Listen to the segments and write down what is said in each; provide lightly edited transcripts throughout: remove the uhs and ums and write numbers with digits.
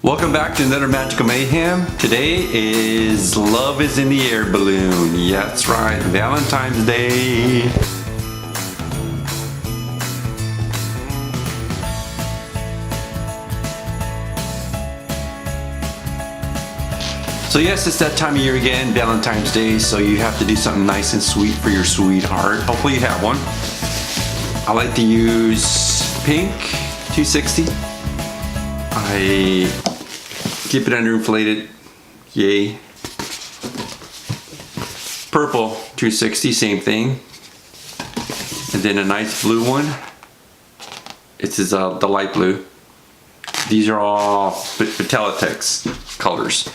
Welcome back to another Magical Mayhem. Today is Love is in the Air Balloon. Yeah, that's right, Valentine's Day. So yes, it's that time of year again, Valentine's Day, so you have to do something nice and sweet for your sweetheart. Hopefully you have one. I like to use pink 260. I keep it underinflated, yay. Purple 260, same thing. And then a nice blue one. It's the light blue. These are all Valentines colors.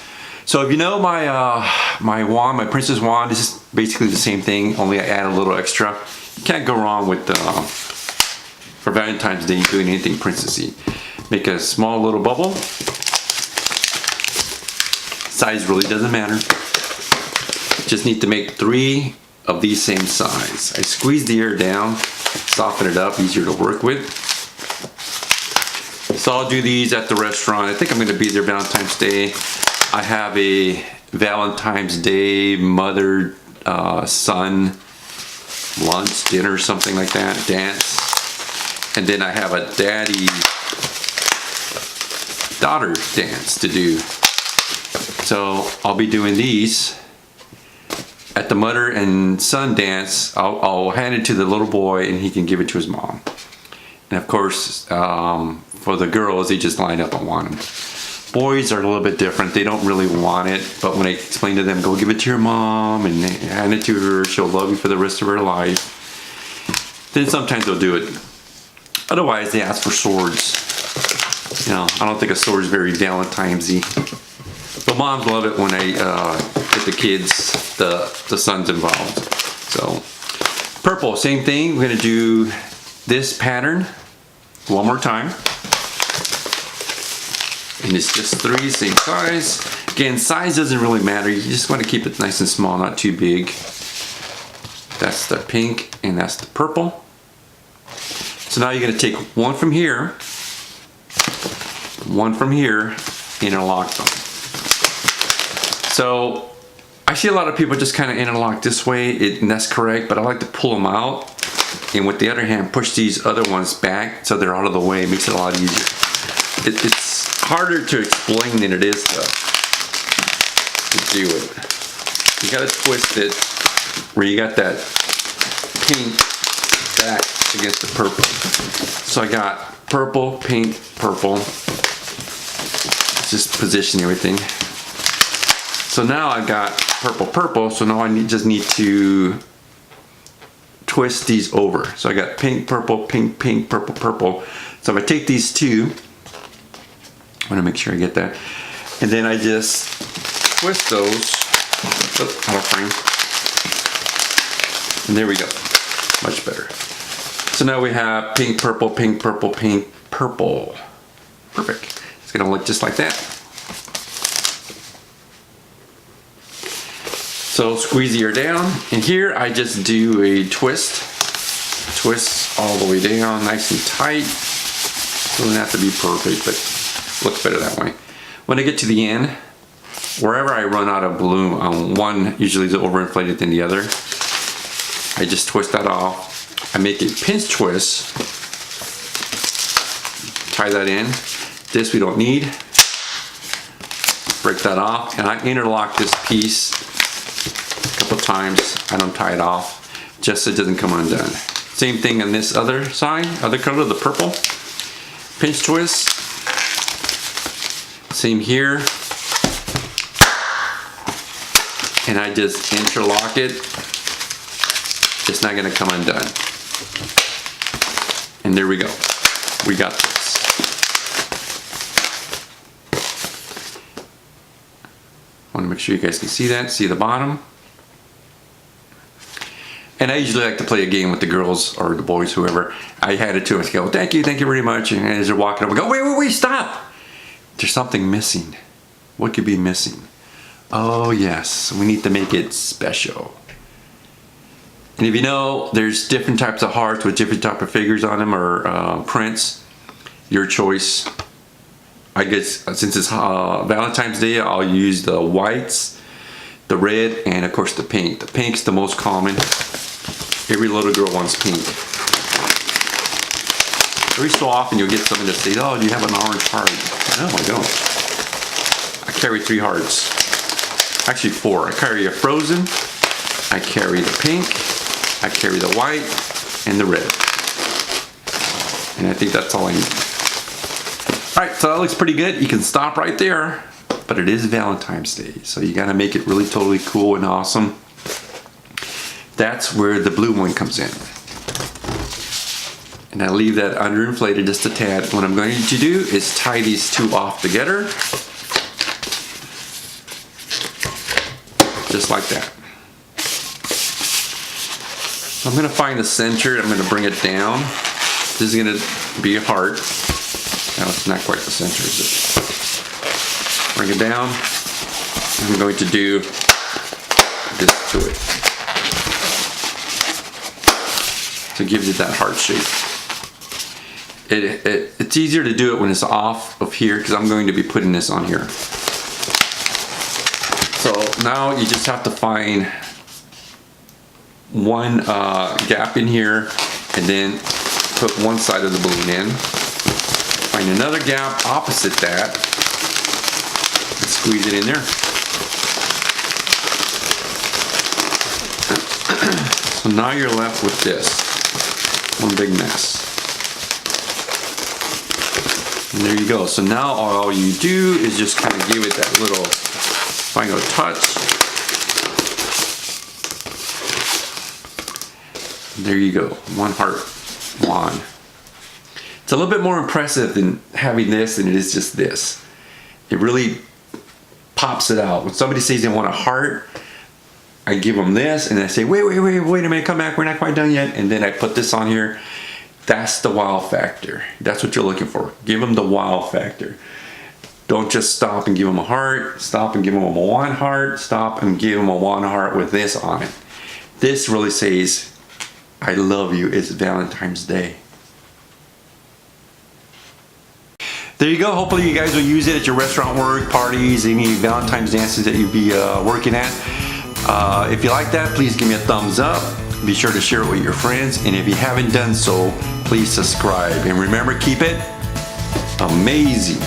So if you know my wand, my princess wand, this is basically the same thing, only I add a little extra. You can't go wrong with for Valentine's Day doing anything princessy. Make a small little bubble. Size really doesn't matter. Just need to make 3 of these same size. I squeeze the air down, soften it up, easier to work with. So I'll do these at the restaurant. I think I'm gonna be there Valentine's Day. I have a Valentine's Day mother son lunch, dinner, something like that, dance. And then I have a daddy daughter dance to do. So I'll be doing these at the mother and son dance. I'll hand it to the little boy and he can give it to his mom. And of course, for the girls, they just line up and want them. Boys are a little bit different. They don't really want it, but when I explain to them, go give it to your mom and hand it to her, she'll love you for the rest of her life. Then sometimes they'll do it. Otherwise, they ask for swords. You know, I don't think a sword is very Valentine's-y. But moms love it when I get the kids, the sons involved. So, purple, same thing. We're gonna do this pattern one more time. And it's just 3, same size. Again, size doesn't really matter. You just want to keep it nice and small, not too big. That's the pink and that's the purple. So now you're going to take one from here, and interlock them. So I see a lot of people just kind of interlock this way, and that's correct, but I like to pull them out and with the other hand push these other ones back so they're out of the way. It makes it a lot easier. It's harder to explain than it is to do it. You gotta twist it where you got that pink back against the purple. So I got purple, pink, purple. Just position everything. So now I've got purple, purple. So now I just need to twist these over. So I got pink, purple, pink, pink, purple, purple. So if I take these two, I want to make sure I get that. And then I just twist those out of frame. And there we go. Much better. So now we have pink, purple, pink, purple, pink, purple. Perfect. It's going to look just like that. So squeeze the air down. And here I just do a twist. Twist all the way down, nice and tight. Doesn't have to be perfect, but looks better that way. When I get to the end, wherever I run out of balloon, one usually is overinflated than the other. I just twist that off. I make a pinch twist. Tie that in. This we don't need. Break that off, and I interlock this piece a couple times. I don't tie it off, just so it doesn't come undone. Same thing on this other side, other color, the purple. Pinch twist. Same here. And I just interlock it. It's not gonna come undone. And there we go. We got this. I wanna make sure you guys can see that, see the bottom. And I usually like to play a game with the girls or the boys, whoever. I hand it to them and go, thank you very much. And as they're walking up, I go, wait, stop. There's something missing. What could be missing? Oh yes, we need to make it special. And if you know, there's different types of hearts with different type of figures on them or prints. Your choice. I guess since it's Valentine's Day, I'll use the whites, the red, and of course the pink. The pink's the most common. Every little girl wants pink. Every so often you'll get someone to say, oh, do you have an orange heart? No, I don't. I carry 3 hearts. Actually 4. I carry a frozen, I carry the pink, I carry the white, and the red. And I think that's all I need. Alright, so that looks pretty good. You can stop right there. But it is Valentine's Day, so you gotta make it really totally cool and awesome. That's where the blue one comes in. And I leave that underinflated just a tad. What I'm going to do is tie these 2 off together. Just like that. I'm gonna find the center, I'm gonna bring it down. This is gonna be a heart. No, it's not quite the center, is it? Bring it down. I'm going to do this to it. So it gives it that heart shape. It's easier to do it when it's off of here because I'm going to be putting this on here. So now you just have to find one gap in here and then put one side of the balloon in. Find another gap opposite that and squeeze it in there. So now you're left with this. One big mess. And there you go. So now all you do is just kind of give it that little final touch. There you go. One heart wand. It's a little bit more impressive than having this than it is just this. It really pops it out. When somebody says they want a heart, I give them this and I say, wait a minute, come back, we're not quite done yet. And then I put this on here. That's the wow factor. That's what you're looking for. Give them the wow factor. Don't just stop and give them a heart. Stop and give them a 1 heart. Stop and give them a 1 heart with this on it. This really says, I love you. It's Valentine's Day. There you go. Hopefully you guys will use it at your restaurant work, parties, any Valentine's dances that you'll be working at. If you like that, please give me a thumbs up. Be sure to share it with your friends. And if you haven't done so, please subscribe. And remember, keep it amazing.